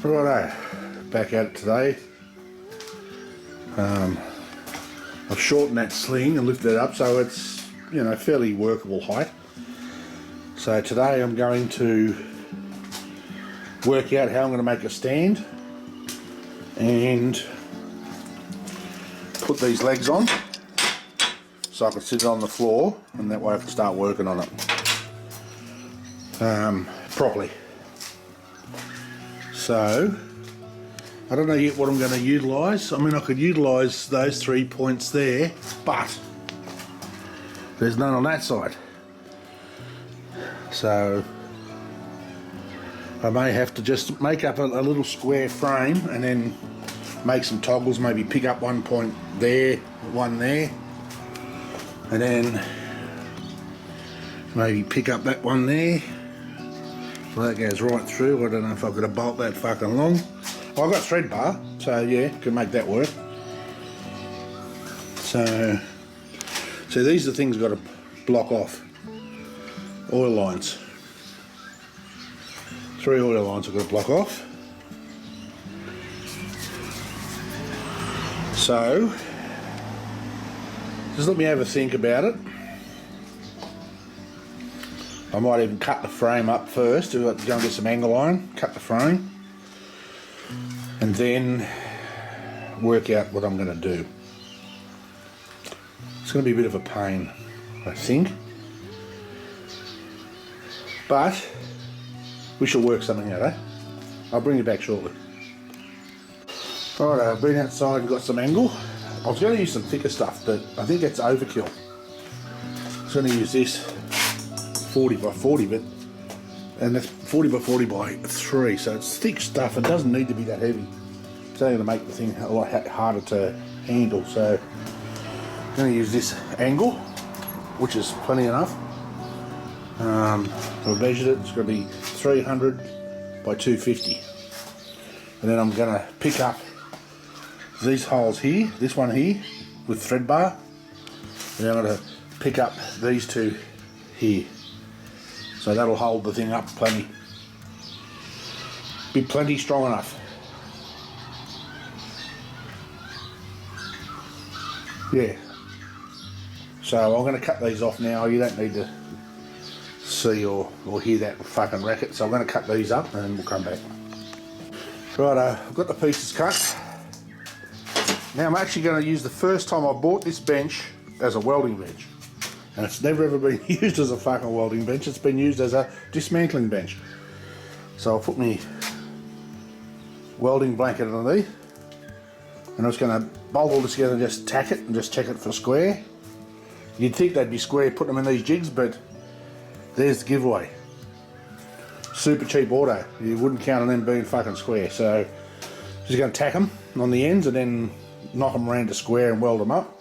Righto, back at it today. I've shortened that sling and lifted it up so it's, you know, fairly workable height. So today I'm going to work out how I'm going to make a stand and put these legs on so I can sit it on the floor, and that way I can start working on it properly. So I don't know yet what I'm going to utilise. I mean, I could utilise those 3 points there, but there's none on that side. So I may have to just make up a little square frame and then make some toggles, maybe pick up 1 point there, one there, and then maybe pick up that one there. Well, that goes right through. I don't know if I've got to bolt that fucking long. Well, I've got thread bar, so yeah, can make that work. So these are the things I've got to block off. Oil lines. 3 oil lines I've got to block off. So just let me have a think about it. I might even cut the frame up first, go and get some angle iron, cut the frame, and then work out what I'm going to do. It's going to be a bit of a pain, I think, but we shall work something out, eh? I'll bring you back shortly. Alright, I've been outside and got some angle. I was going to use some thicker stuff, but I think that's overkill. I was going to use this 40 by 40, and that's 40 by 40 by 3, so it's thick stuff. It doesn't need to be that heavy. It's only going to make the thing a lot harder to handle. So I'm going to use this angle, which is plenty enough. I've measured it. It's going to be 300 by 250, and then I'm going to pick up these holes here, this one here with thread bar, and I'm going to pick up these two here. So that'll hold the thing up plenty. Be plenty strong enough. Yeah. So I'm going to cut these off now. You don't need to see or hear that fucking racket. So I'm going to cut these up and then we'll come back. Right, I've got the pieces cut. Now I'm actually going to use the first time I bought this bench as a welding bench. And it's never ever been used as a fucking welding bench. It's been used as a dismantling bench. So I'll put my welding blanket underneath, and I'm just going to bolt all this together and just tack it and just check it for square. You'd think they'd be square putting them in these jigs, but there's the giveaway. Super cheap auto. You wouldn't count on them being fucking square. So just going to tack them on the ends and then knock them around to square and weld them up.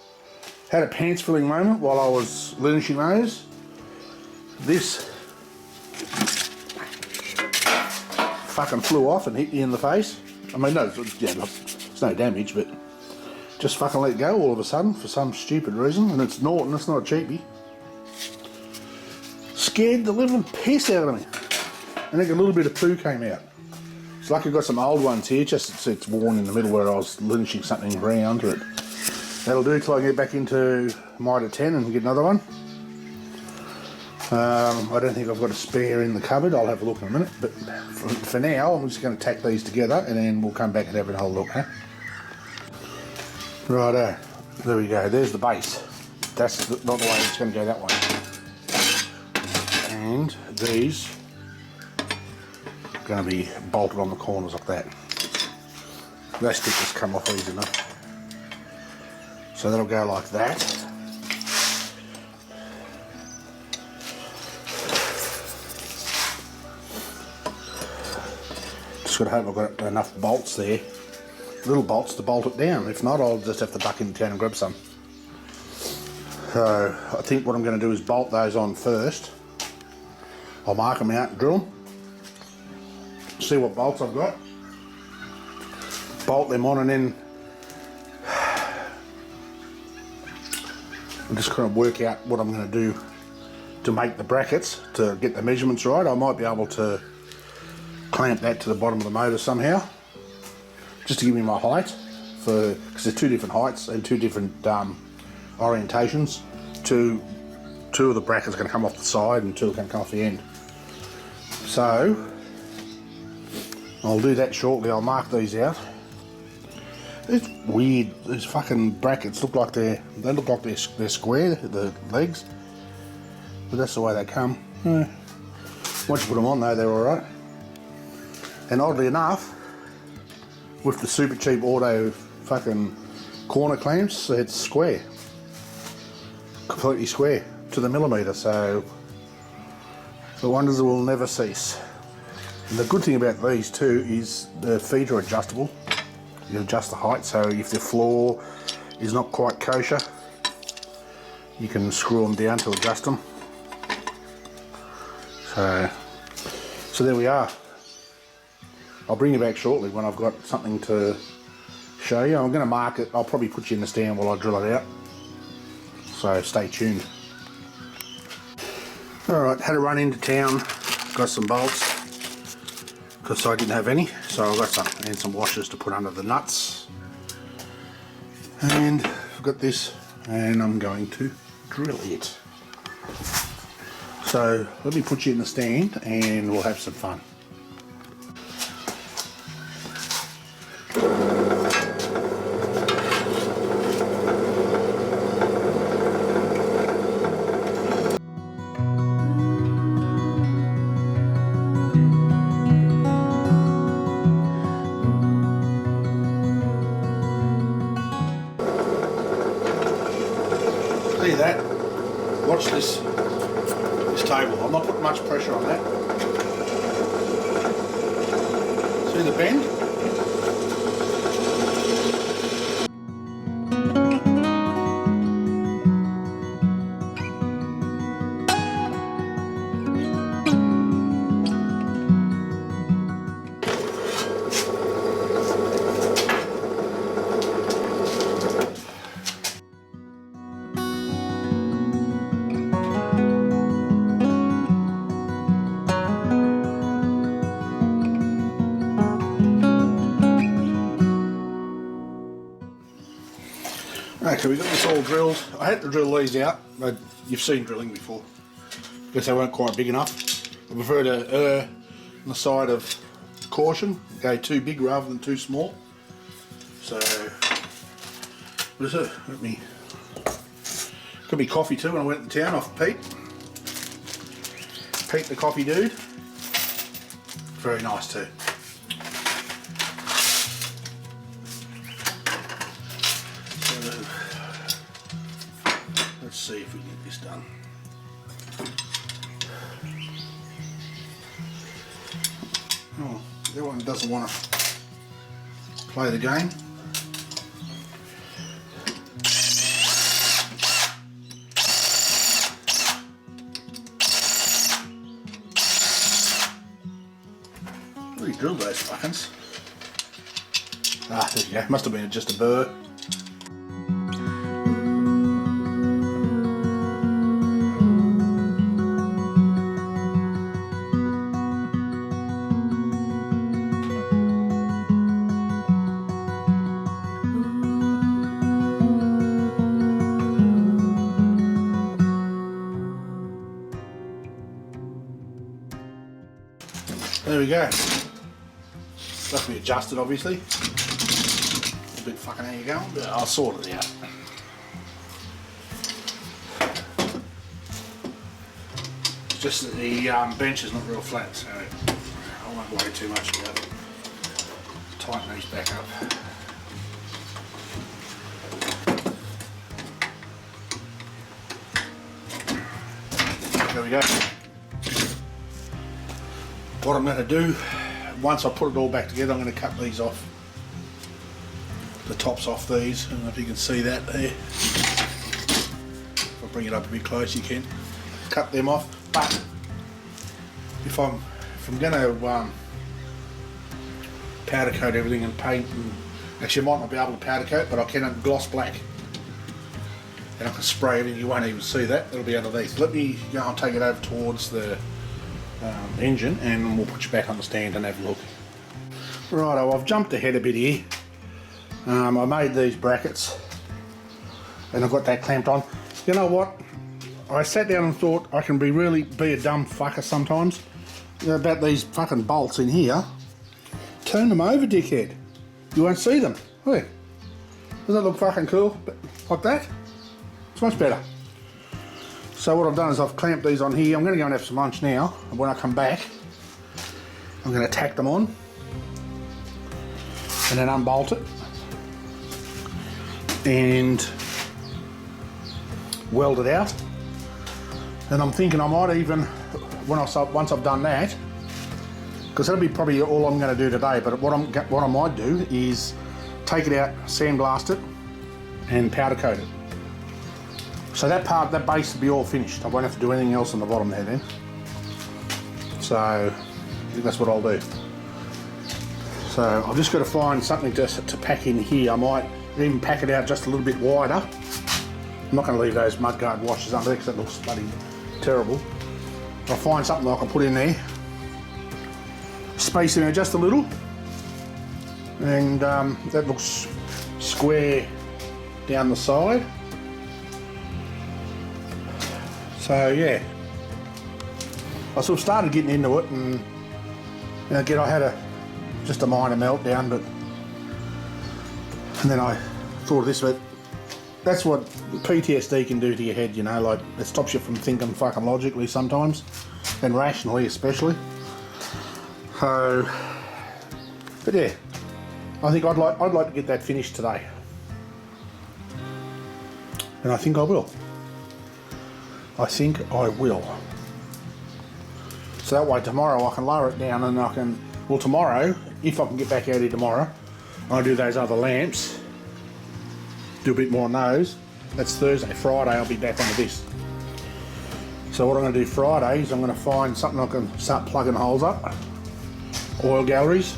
Had a pants filling moment while I was linishing those. This fucking flew off and hit me in the face. I mean, no, it's no damage, but just fucking let go all of a sudden for some stupid reason. And it's Norton, it's not a cheapie. Scared the living piss out of me. I think a little bit of poo came out. It's like I've got some old ones here, just it's worn in the middle where I was linishing something round to it. That'll do till I get back into Mitre 10 and get another one. I don't think I've got a spare in the cupboard. I'll have a look in a minute. But for now, I'm just going to tack these together and then we'll come back and have a whole look. Huh? Righto, there we go. There's the base. That's not the way it's going to go that way. And these are going to be bolted on the corners like that. Those stickers come off easy enough. So that'll go like that. Just got to hope I've got enough bolts there, little bolts to bolt it down. If not, I'll just have to duck into town and grab some. So I think what I'm going to do is bolt those on first. I'll mark them out and drill them. See what bolts I've got. Bolt them on and then I'm just going to work out what I'm going to do to make the brackets to get the measurements right. I might be able to clamp that to the bottom of the motor somehow, just to give me my height, because there's two different heights and two different orientations. Two of the brackets are going to come off the side and two are going to come off the end. So I'll do that shortly. I'll mark these out. It's weird. These fucking brackets look like they're square, the legs, but that's the way they come. Once you put them on though, they're all right. And oddly enough, with the super cheap auto fucking corner clamps, it's square, completely square to the millimetre. So the wonders will never cease. And the good thing about these too is the feet are adjustable. You can adjust the height, so if the floor is not quite kosher, you can screw them down to adjust them. So there we are. I'll bring you back shortly when I've got something to show you. I'm going to mark it. I'll probably put you in the stand while I drill it out. So stay tuned. Alright, had to run into town, got some bolts, because I didn't have any, so I've got some, and some washers to put under the nuts. And I've got this, and I'm going to drill it. So let me put you in the stand and we'll have some fun. See that? Watch this table. I'm not putting much pressure on that. See the bend? Okay, we've got this all drilled. I had to drill these out, but you've seen drilling before, because they weren't quite big enough. I prefer to err on the side of caution, go too big rather than too small. So, what is it? Got me coffee too when I went to town off Pete. Pete the coffee dude. Very nice too. Let's see if we can get this done. Oh, that one doesn't want to play the game. Really drilled those fuckings. Ah, there you go. Must have been just a burr. There we go. Got to be adjusted, obviously. A bit fucking how you going, but I'll sort it out. It's just that the bench is not real flat, so I won't worry too much about it. Tighten these back up. There we go. What I'm going to do, once I put it all back together, I'm going to cut these off. The tops off these. I don't know if you can see that there. If I bring it up a bit close, you can. Cut them off. But if I'm going to powder coat everything and paint, actually I might not be able to powder coat, but I can gloss black. And I can spray it and you won't even see that. It'll be underneath. Let me go and take it over towards the engine, and we'll put you back on the stand and have a look. Righto, I've jumped ahead a bit here. I made these brackets and I've got that clamped on. You know what? I sat down and thought I can really be a dumb fucker sometimes about these fucking bolts in here. Turn them over, dickhead. You won't see them. Look. Doesn't that look fucking cool? Like that? It's much better. So what I've done is I've clamped these on here. I'm going to go and have some lunch now, and when I come back I'm going to tack them on and then unbolt it and weld it out. And I'm thinking I might even, once I've done that, because that'll be probably all I'm going to do today, but what I might do is take it out, sandblast it and powder coat it. So that base will be all finished. I won't have to do anything else on the bottom there then. So I think that's what I'll do. So I've just got to find something to pack in here. I might even pack it out just a little bit wider. I'm not going to leave those mudguard washers under there because that looks bloody terrible. I'll find something I can put in there, space in there just a little, and that looks square down the side. So yeah, I sort of started getting into it, and again I had just a minor meltdown, and then I thought of this, but that's what PTSD can do to your head, you know, like it stops you from thinking fucking logically sometimes, and rationally especially. So, but yeah, I think I'd like to get that finished today, and I think I will. I think I will. So that way tomorrow I can lower it down, and I can, well tomorrow, if I can get back out here tomorrow, I'll do those other lamps, do a bit more on those. That's Thursday. Friday I'll be back onto this. So what I'm going to do Friday is I'm going to find something I can start plugging holes up. Oil galleries.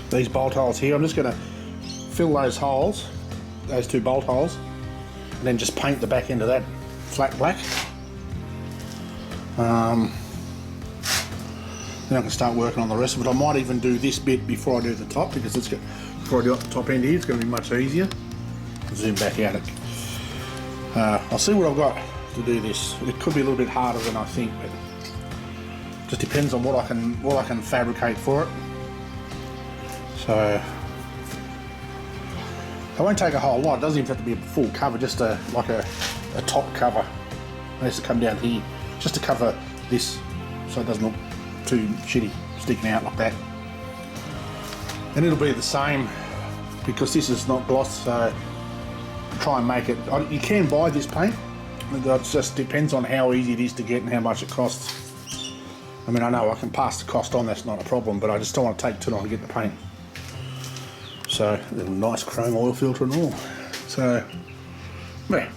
These bolt holes here, I'm just going to fill those holes, those two bolt holes, and then just paint the back end of that flat black. Then I can start working on the rest of it. I might even do this bit before I do the top, because it's before I do the top end here, it's going to be much easier. Zoom back out it. I'll see what I've got to do this. It could be a little bit harder than I think, but just depends on what I can fabricate for it. So it won't take a whole lot. It doesn't even have to be a full cover, just like a top cover. It has to come down here just to cover this, so it doesn't look too shitty sticking out like that. And it'll be the same, because this is not gloss, so try and make it. You can buy this paint. It just depends on how easy it is to get and how much it costs. I mean, I know I can pass the cost on, that's not a problem, but I just don't want to take too long to get the paint. So, a little nice chrome oil filter and all. So, yeah,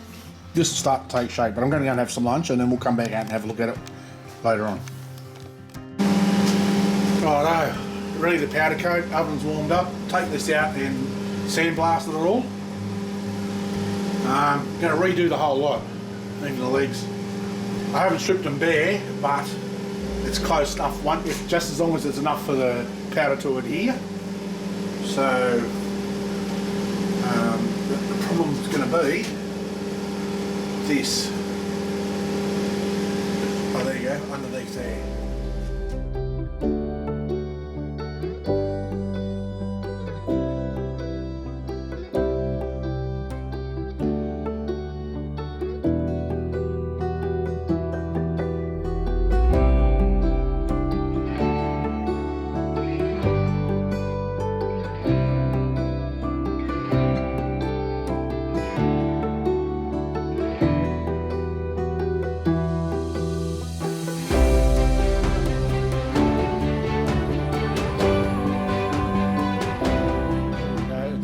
this will start to take shape, but I'm going to go and have some lunch, and then we'll come back out and have a look at it later on. Righto, ready to powder coat, oven's warmed up. Take this out and sandblast it all. I'm going to redo the whole lot, even the legs. I haven't stripped them bare, but it's close enough, just as long as it's enough for the powder to adhere. So the problem's going to be this. Oh, there you go, underneath there.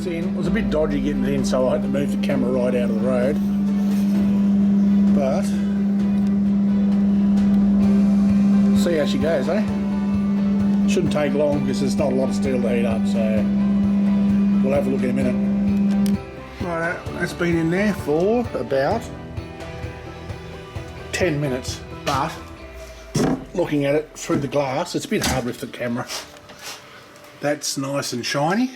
It was a bit dodgy getting it in, so I had to move the camera right out of the road, but see how she goes, eh? Shouldn't take long because there's not a lot of steel to heat up, so we'll have a look in a minute. Right, that's been in there for about 10 minutes. but looking at it through the glass, it's a bit hard with the camera. That's nice and shiny.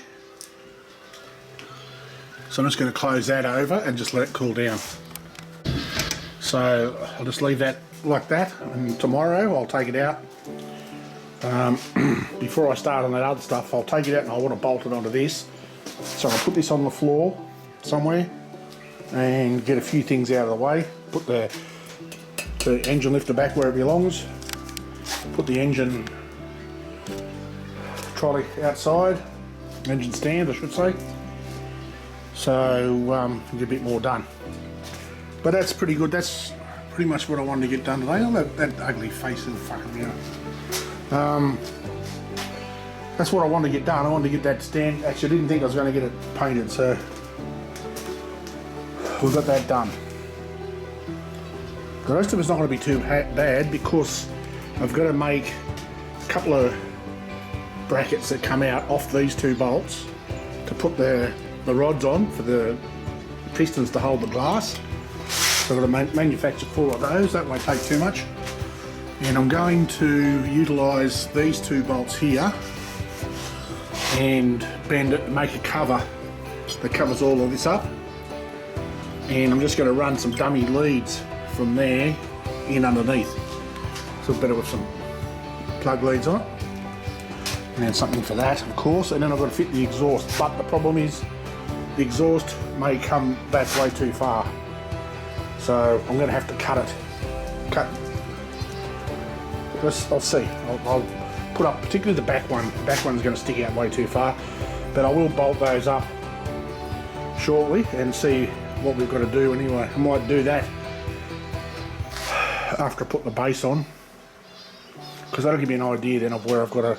So I'm just going to close that over and just let it cool down. So I'll just leave that like that, and tomorrow I'll take it out. Before I start on that other stuff, I'll take it out and I want to bolt it onto this. So I'll put this on the floor somewhere and get a few things out of the way. Put the engine lifter back where it belongs. Put the engine trolley outside, engine stand I should say. So get a bit more done. But that's pretty good. That's pretty much what I wanted to get done today. Oh, that ugly face is fucking me up. That's what I wanted to get done. I wanted to get that stand. Actually, I didn't think I was going to get it painted, so we've got that done. The rest of it's not going to be too bad because I've got to make a couple of brackets that come out off these two bolts to put the rods on for the pistons to hold the glass. So I've got to manufacture 4 of those. That won't take too much. And I'm going to utilise these 2 bolts here and bend it and make a cover that covers all of this up. And I'm just going to run some dummy leads from there in underneath. So better with some plug leads on it. And then something for that, of course. And then I've got to fit the exhaust. But the problem is the exhaust may come back way too far. So I'm going to have to cut it. I'll see. I'll put up, particularly the back one. The back one's going to stick out way too far. But I will bolt those up shortly and see what we've got to do anyway. I might do that after I put the base on, because that'll give me an idea then of where I've got to,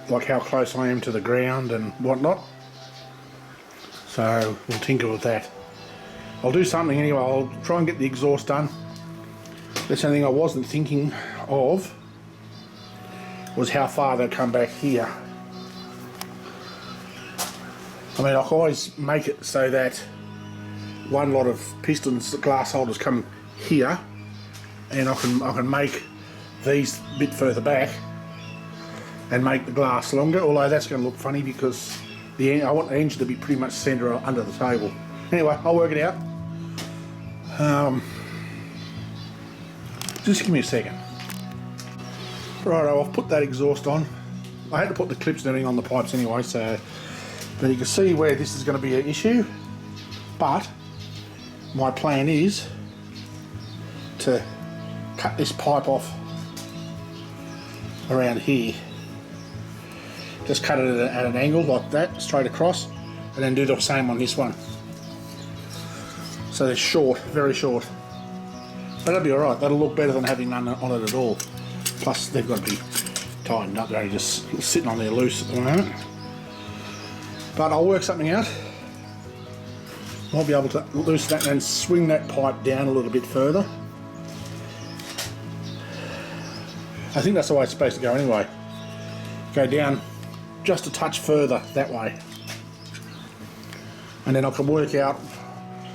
like how close I am to the ground and whatnot. So we'll tinker with that. I'll do something anyway. I'll try and get the exhaust done. That's something I wasn't thinking of, was how far they'll come back here. I mean, I can always make it so that one lot of pistons, glass holders, come here, and I can make these a bit further back and make the glass longer. Although that's going to look funny because I want the engine to be pretty much centre under the table. Anyway, I'll work it out. Just give me a second. Righto, I've put that exhaust on. I had to put the clips and everything on the pipes anyway, so but you can see where this is going to be an issue. But my plan is to cut this pipe off around here. Just cut it at an angle like that, straight across, and then do the same on this one. So they're short, very short. But that'll be alright, that'll look better than having none on it at all. Plus they've got to be tightened up, they're just sitting on there loose at the moment. But I'll work something out. I'll be able to loosen that and swing that pipe down a little bit further. I think that's the way it's supposed to go anyway. Go down just a touch further that way. And then I can work out,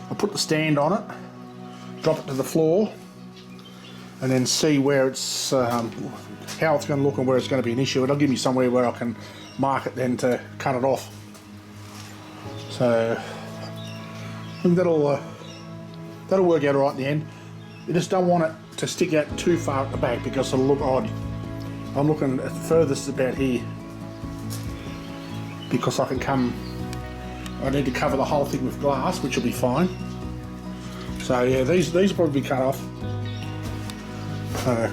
I'll put the stand on it, drop it to the floor, and then see where it's, how it's going to look and where it's going to be an issue. It'll give me somewhere where I can mark it then to cut it off. So I think that'll work out right in the end. You just don't want it to stick out too far at the back because it'll look odd. I'm looking at the furthest about here because I need to cover the whole thing with glass, which will be fine. So yeah, these will probably be cut off. I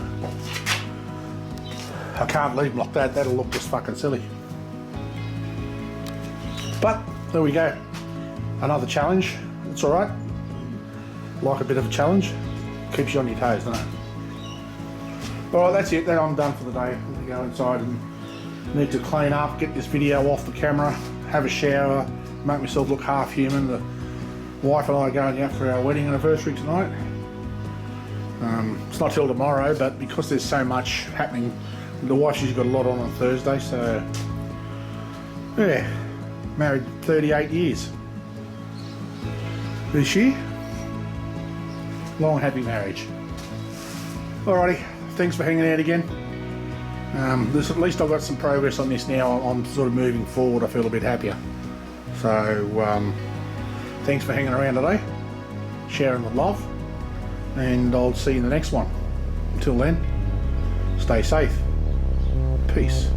can't leave them like that, that'll look just fucking silly. But there we go, another challenge. It's alright, like a bit of a challenge, keeps you on your toes, doesn't it? Alright, that's it, then I'm done for the day. I'm going to go inside and need to clean up, get this video off the camera, have a shower, make myself look half human. The wife and I are going out for our wedding anniversary tonight. It's not till tomorrow, but because there's so much happening, the wife, she's got a lot on Thursday, so yeah, married 38 years. Is she? Long happy marriage. Alrighty, thanks for hanging out again. At least I've got some progress on this now. I'm sort of moving forward. I feel a bit happier. So thanks for hanging around today, sharing the love, and I'll see you in the next one. Until then, stay safe. Peace.